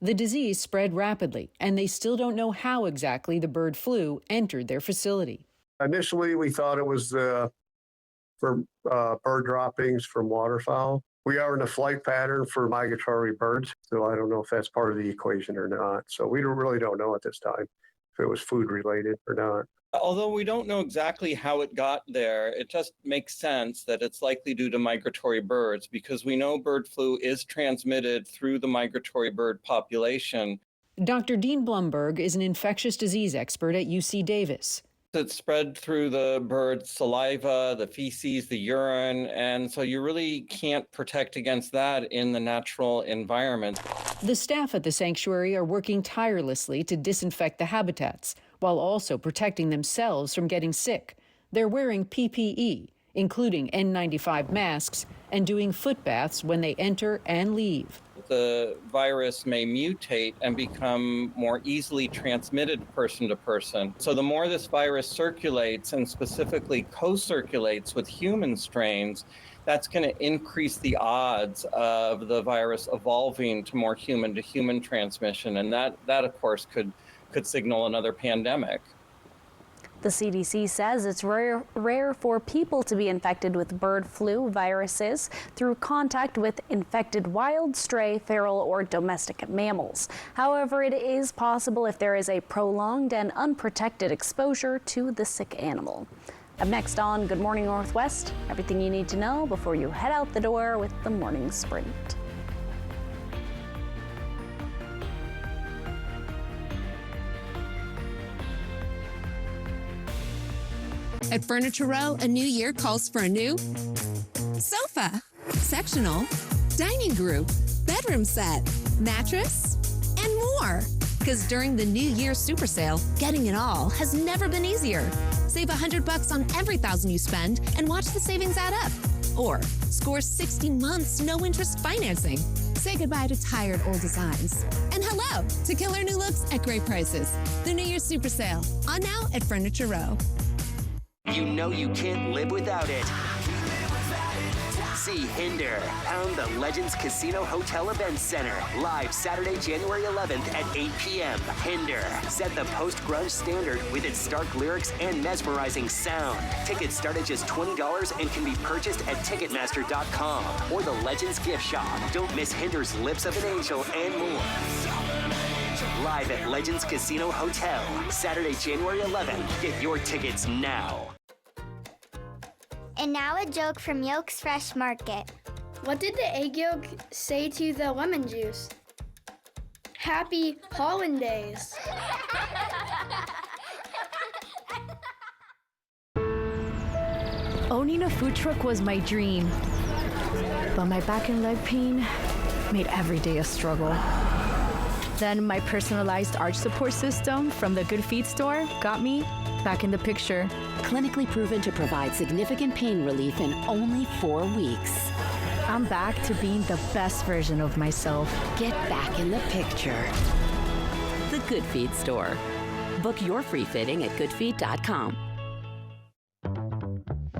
The disease spread rapidly, and they still don't know how exactly the bird flu entered their facility. Initially, we thought it was for bird droppings from waterfowl. We are in a flight pattern for migratory birds, so I don't know if that's part of the equation or not. So we really don't know at this time if it was food related or not. Although we don't know exactly how it got there, it just makes sense that it's likely due to migratory birds, because we know bird flu is transmitted through the migratory bird population. Dr. Dean Blumberg is an infectious disease expert at UC Davis. It's spread through the bird's saliva, the feces, the urine, and so you really can't protect against that in the natural environment. The staff at the sanctuary are working tirelessly to disinfect the habitats, while also protecting themselves from getting sick. They're wearing PPE, including N95 masks, and doing foot baths when they enter and leave. The virus may mutate and become more easily transmitted person to person. So the more this virus circulates, and specifically co-circulates with human strains, that's going to increase the odds of the virus evolving to more human-to-human transmission. And that of course, could signal another pandemic. The CDC says it's rare for people to be infected with bird flu viruses through contact with infected wild, stray, feral, or domestic mammals. However, it is possible if there is a prolonged and unprotected exposure to the sick animal. Up next on Good Morning Northwest, everything you need to know before you head out the door with the morning sprint. At Furniture Row, a new year calls for a new sofa, sectional, dining group, bedroom set, mattress, and more. Because during the New Year super sale, getting it all has never been easier. Save $100 on every $1,000 you spend and watch the savings add up. Or score 60 months no-interest financing. Say goodbye to tired old designs. And hello to killer new looks at great prices. The New Year's super sale, on now at Furniture Row. You know you can't live without it. See Hinder, pound the Legends Casino Hotel Events Center, live Saturday, January 11th at 8 p.m. Hinder, set the post-grunge standard with its stark lyrics and mesmerizing sound. Tickets start at just $20 and can be purchased at Ticketmaster.com or the Legends Gift Shop. Don't miss Hinder's Lips of an Angel and more. Live at Legends Casino Hotel, Saturday, January 11th. Get your tickets now. And now a joke from Yolk's Fresh Market. What did the egg yolk say to the lemon juice? Happy Hollandaise. Owning a food truck was my dream, but my back and leg pain made every day a struggle. Then my personalized arch support system from the Good Feet store got me back in the picture. Clinically proven to provide significant pain relief in only 4 weeks. I'm back to being the best version of myself. Get back in the picture. The Good Feet store. Book your free fitting at goodfeet.com.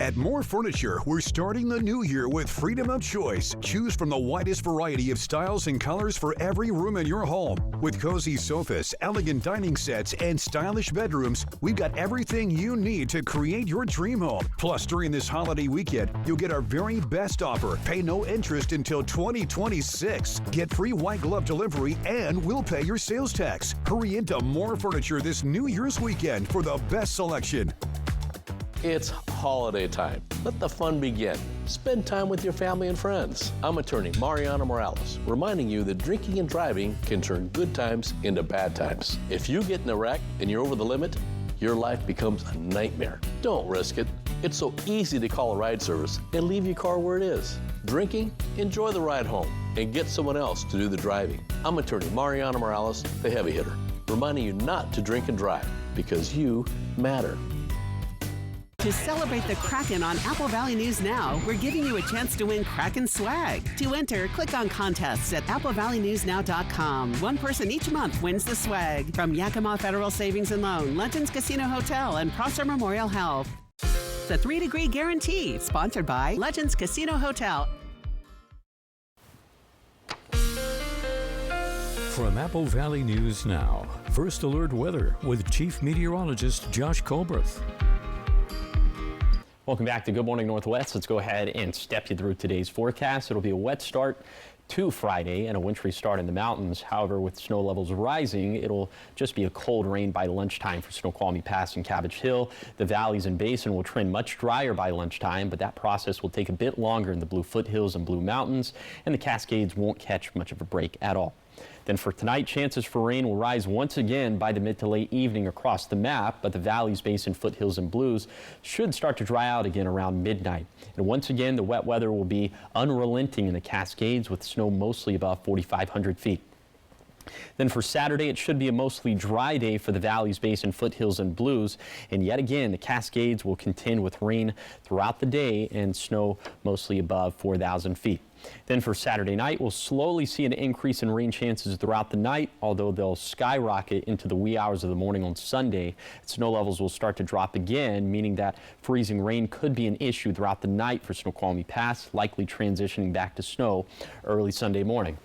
At More Furniture, we're starting the new year with freedom of choice. Choose from the widest variety of styles and colors for every room in your home. With cozy sofas, elegant dining sets, and stylish bedrooms, we've got everything you need to create your dream home. Plus, during this holiday weekend, you'll get our very best offer. Pay no interest until 2026. Get free white glove delivery, and we'll pay your sales tax. Hurry into More Furniture this New Year's weekend for the best selection. It's holiday time. Let the fun begin. Spend time with your family and friends. I'm attorney Mariana Morales, reminding you that drinking and driving can turn good times into bad times. If you get in a wreck and you're over the limit, your life becomes a nightmare. Don't risk it. It's so easy to call a ride service and leave your car where it is. Drinking? Enjoy the ride home and get someone else to do the driving. I'm attorney Mariana Morales, the heavy hitter, reminding you not to drink and drive because you matter. To celebrate the Kraken on Apple Valley News Now, we're giving you a chance to win Kraken swag. To enter, click on contests at applevalleyNewsNow.com. One person each month wins the swag. From Yakima Federal Savings and Loan, Legends Casino Hotel, and Prosser Memorial Health. The 3-Degree Guarantee, sponsored by Legends Casino Hotel. From Apple Valley News Now, First Alert Weather with Chief Meteorologist Josh Colbert. Welcome back to Good Morning Northwest. Let's go ahead and step you through today's forecast. It'll be a wet start to Friday and a wintry start in the mountains. However, with snow levels rising, it'll just be a cold rain by lunchtime for Snoqualmie Pass and Cabbage Hill. The valleys and basin will trend much drier by lunchtime, but that process will take a bit longer in the Blue Foothills and Blue Mountains, and the Cascades won't catch much of a break at all. Then for tonight, chances for rain will rise once again by the mid to late evening across the map, but the valleys, basin, foothills, and blues should start to dry out again around midnight. And once again, the wet weather will be unrelenting in the Cascades with snow mostly above 4,500 feet. Then for Saturday, it should be a mostly dry day for the valleys, basin, foothills, and blues. And yet again, the Cascades will contend with rain throughout the day and snow mostly above 4,000 feet. Then for Saturday night, we'll slowly see an increase in rain chances throughout the night, although they'll skyrocket into the wee hours of the morning on Sunday. Snow levels will start to drop again, meaning that freezing rain could be an issue throughout the night for Snoqualmie Pass, likely transitioning back to snow early Sunday morning.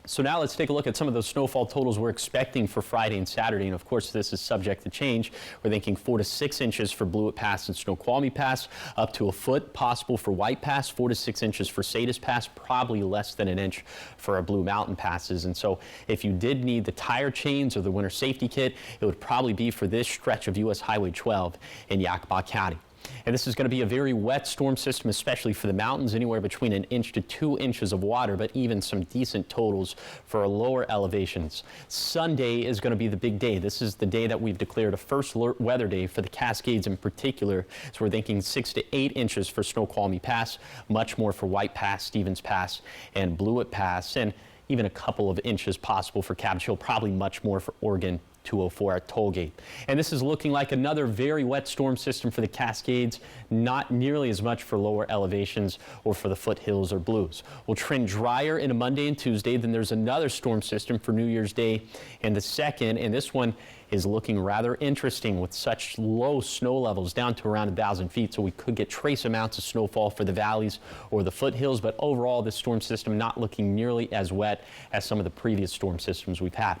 So now let's take a look at some of those snowfall totals we're expecting for Friday and Saturday. And of course, this is subject to change. We're thinking 4 to 6 inches for Blewett Pass and Snoqualmie Pass, up to a foot possible for White Pass, 4 to 6 inches for Sadius Pass, probably less than an inch for our Blue Mountain passes. And so if you did need the tire chains or the winter safety kit, it would probably be for this stretch of US Highway 12 in Yakima County. And this is going to be a very wet storm system, especially for the mountains, anywhere between 1 inch to 2 inches of water, but even some decent totals for our lower elevations. Sunday is going to be the big day. This is the day that we've declared a first alert weather day for the Cascades in particular. So we're thinking 6 to 8 inches for Snoqualmie Pass, much more for White Pass, Stevens Pass, and Blewett Pass, and even a couple of inches possible for Cabbage Hill, probably much more for Oregon 204 at Tollgate. And this is looking like another very wet storm system for the Cascades, not nearly as much for lower elevations or for the foothills or blues. We'll trend drier into Monday and Tuesday. Then there's another storm system for New Year's Day and the 2nd, and this one is looking rather interesting with such low snow levels down to around 1,000 feet. So we could get trace amounts of snowfall for the valleys or the foothills, but overall this storm system not looking nearly as wet as some of the previous storm systems we've had.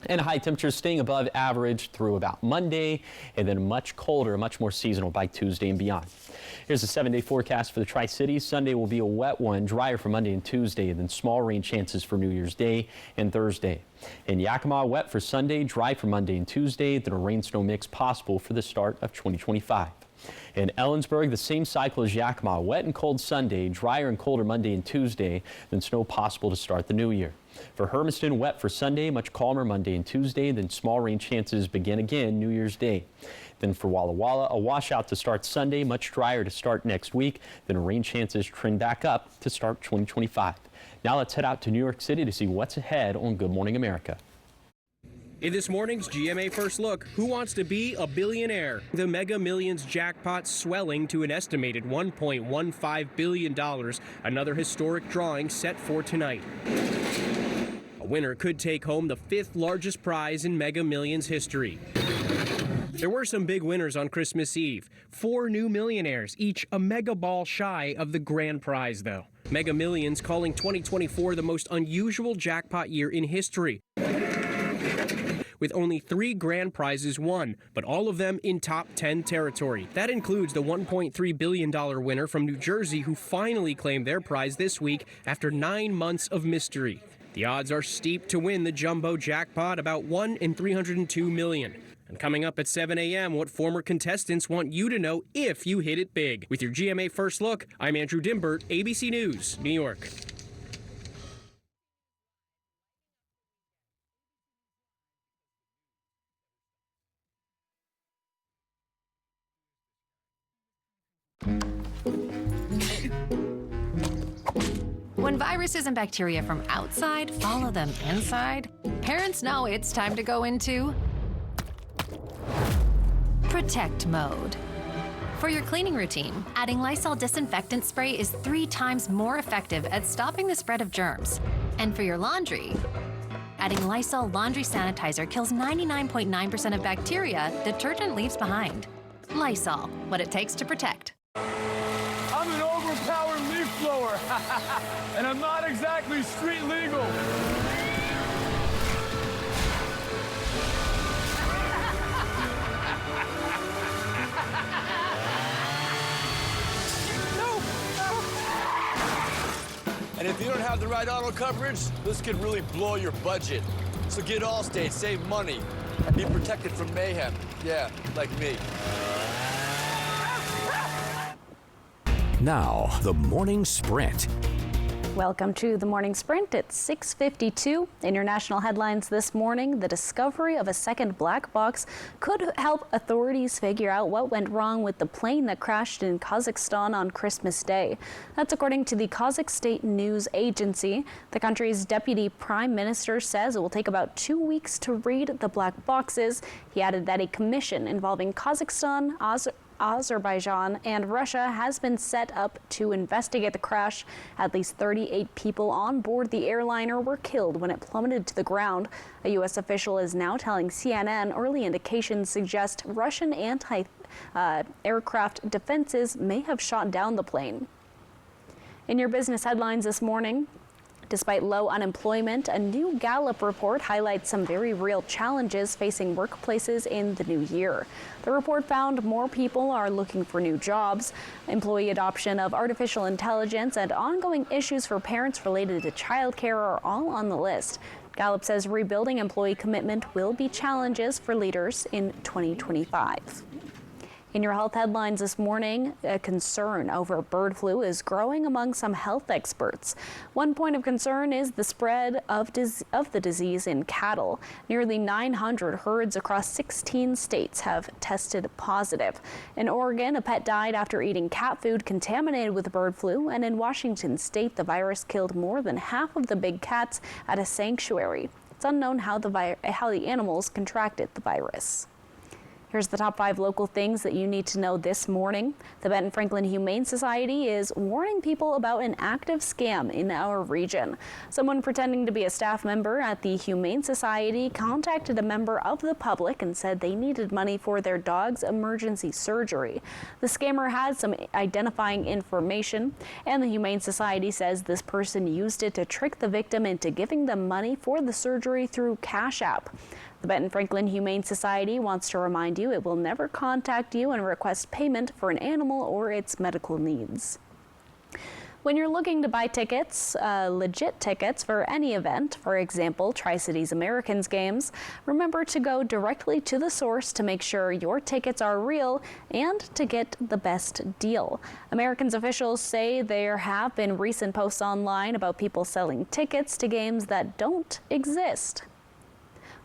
And high temperatures staying above average through about Monday, and then much colder, much more seasonal by Tuesday and beyond. Here's the 7-day forecast for the Tri-Cities. Sunday will be a wet one, drier for Monday and Tuesday, and then small rain chances for New Year's Day and Thursday. In Yakima, wet for Sunday, dry for Monday and Tuesday, then a rain-snow mix possible for the start of 2025. In Ellensburg, the same cycle as Yakima, wet and cold Sunday, drier and colder Monday and Tuesday, then snow possible to start the new year. For Hermiston, wet for Sunday, much calmer Monday and Tuesday, then small rain chances begin again New Year's Day. Then for Walla Walla, a washout to start Sunday, much drier to start next week, then rain chances trend back up to start 2025. Now let's head out to New York City to see what's ahead on Good Morning America. In this morning's GMA First Look, who wants to be a billionaire? The Mega Millions jackpot swelling to an estimated $1.15 billion, another historic drawing set for tonight. A winner could take home the 5th largest prize in Mega Millions history. There were some big winners on Christmas Eve. 4 new millionaires, each a mega ball shy of the grand prize, though. Mega Millions calling 2024 the most unusual jackpot year in history, with only 3 grand prizes won, but all of them in top 10 territory. That includes the $1.3 billion winner from New Jersey, who finally claimed their prize this week after 9 months of mystery. The odds are steep to win the jumbo jackpot, about 1 in 302 million. And coming up at 7 a.m., what former contestants want you to know if you hit it big. With your GMA First Look, I'm Andrew Dimbert, ABC News, New York. When viruses and bacteria from outside follow them inside, parents know it's time to go into protect mode. For your cleaning routine, adding Lysol disinfectant spray is 3 times more effective at stopping the spread of germs. And for your laundry, adding Lysol laundry sanitizer kills 99.9% of bacteria detergent leaves behind. Lysol, what it takes to protect. I'm an overpowered leaf blower, and I'm not exactly street legal. And if you don't have the right auto coverage, this could really blow your budget. So get Allstate, save money, and be protected from mayhem. Yeah, like me. Now, the morning sprint. Welcome to the Morning Sprint. It's 6:52. In your national headlines this morning, the discovery of a second black box could help authorities figure out what went wrong with the plane that crashed in Kazakhstan on Christmas Day. That's according to the Kazakh State News Agency. The country's deputy prime minister says it will take about 2 weeks to read the black boxes. He added that a commission involving Kazakhstan, Azerbaijan and Russia has been set up to investigate the crash. At least 38 people on board the airliner were killed when it plummeted to the ground. A U.S. official is now telling CNN early indications suggest Russian anti-aircraft defenses may have shot down the plane. In your business headlines this morning, despite low unemployment, a new Gallup report highlights some very real challenges facing workplaces in the new year. The report found more people are looking for new jobs. Employee adoption of artificial intelligence and ongoing issues for parents related to childcare are all on the list. Gallup says rebuilding employee commitment will be challenges for leaders in 2025. In your health headlines this morning, a concern over bird flu is growing among some health experts. One point of concern is the spread of the disease in cattle. Nearly 900 herds across 16 states have tested positive. In Oregon, a pet died after eating cat food contaminated with bird flu, and in Washington state, the virus killed more than half of the big cats at a sanctuary. It's unknown how the animals contracted the virus. Here's the top 5 local things that you need to know this morning. The Benton Franklin Humane Society is warning people about an active scam in our region. Someone pretending to be a staff member at the Humane Society contacted a member of the public and said they needed money for their dog's emergency surgery. The scammer had some identifying information, and the Humane Society says this person used it to trick the victim into giving them money for the surgery through Cash App. The Benton Franklin Humane Society wants to remind you it will never contact you and request payment for an animal or its medical needs. When you're looking to buy tickets, legit tickets for any event, for example, Tri-Cities Americans games, remember to go directly to the source to make sure your tickets are real and to get the best deal. Americans officials say there have been recent posts online about people selling tickets to games that don't exist.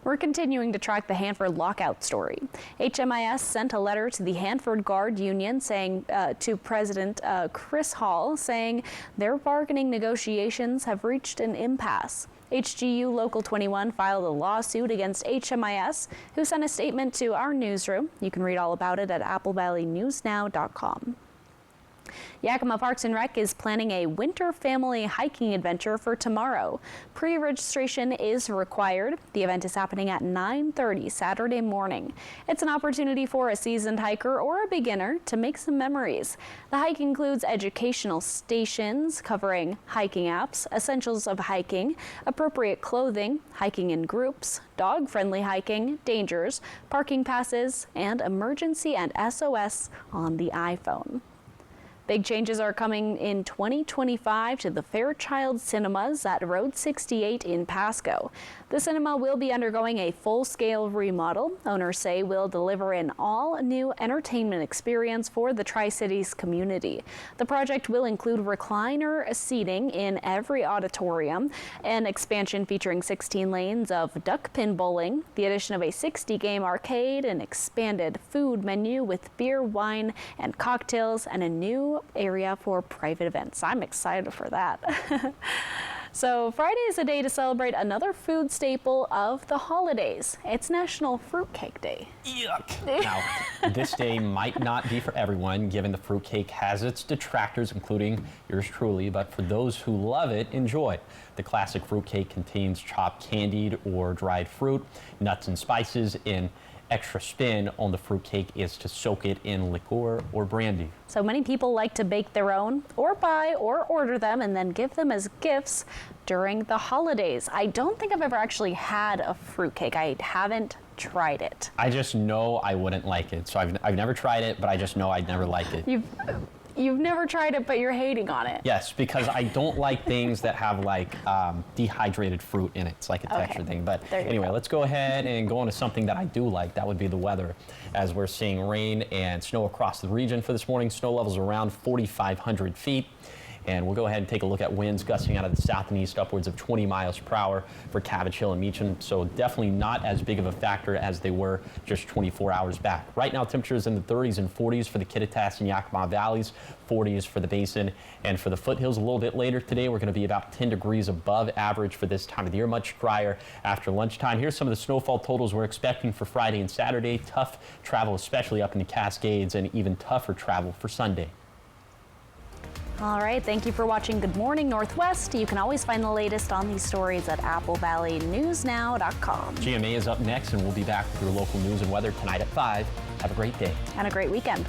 We're continuing to track the Hanford lockout story. HMIS sent a letter to the Hanford Guard Union saying to President Chris Hall saying their bargaining negotiations have reached an impasse. HGU Local 21 filed a lawsuit against HMIS, who sent a statement to our newsroom. You can read all about it at applevalleyNewsNow.com. Yakima Parks and Rec is planning a winter family hiking adventure for tomorrow. Pre-registration is required. The event is happening at 9:30 Saturday morning. It's an opportunity for a seasoned hiker or a beginner to make some memories. The hike includes educational stations covering hiking apps, essentials of hiking, appropriate clothing, hiking in groups, dog-friendly hiking, dangers, parking passes, and emergency and SOS on the iPhone. Big changes are coming in 2025 to the Fairchild Cinemas at Road 68 in Pasco. The cinema will be undergoing a full-scale remodel. Owners say will deliver an all-new entertainment experience for the Tri-Cities community. The project will include recliner seating in every auditorium, an expansion featuring 16 lanes of duck pin bowling, the addition of a 60-game arcade, an expanded food menu with beer, wine, and cocktails, and a new area for private events. I'm excited for that. So Friday is a day to celebrate another food staple of the holidays. It's National Fruitcake Day. Yuck. Now, this day might not be for everyone, given the fruitcake has its detractors, including yours truly, but for those who love it, enjoy. The classic fruitcake contains chopped candied or dried fruit, nuts and spices. In extra spin on the fruitcake is to soak it in liqueur or brandy. So many people like to bake their own or buy or order them and then give them as gifts during the holidays. I don't think I've ever actually had a fruitcake. I haven't tried it. I just know I wouldn't like it. So I've never tried it, but I just know I'd never like it. You've never tried it, but you're hating on it. Yes, because I don't like things that have like dehydrated fruit in it. It's like a texture thing. But anyway, let's go ahead and go on to something that I do like. That would be the weather. As we're seeing rain and snow across the region for this morning. Snow levels around 4,500 feet. And we'll go ahead and take a look at winds gusting out of the south and east upwards of 20 miles per hour for Cabbage Hill and Meacham. So definitely not as big of a factor as they were just 24 hours back. Right now, temperatures in the 30s and 40s for the Kittitas and Yakima valleys, 40s for the basin, and for the foothills a little bit later today, we're going to be about 10 degrees above average for this time of the year, much drier after lunchtime. Here's some of the snowfall totals we're expecting for Friday and Saturday. Tough travel, especially up in the Cascades, and even tougher travel for Sunday. All right, thank you for watching Good Morning Northwest. You can always find the latest on these stories at AppleValleyNewsNow.com. GMA is up next, and we'll be back with your local news and weather tonight at 5. Have a great day. And a great weekend.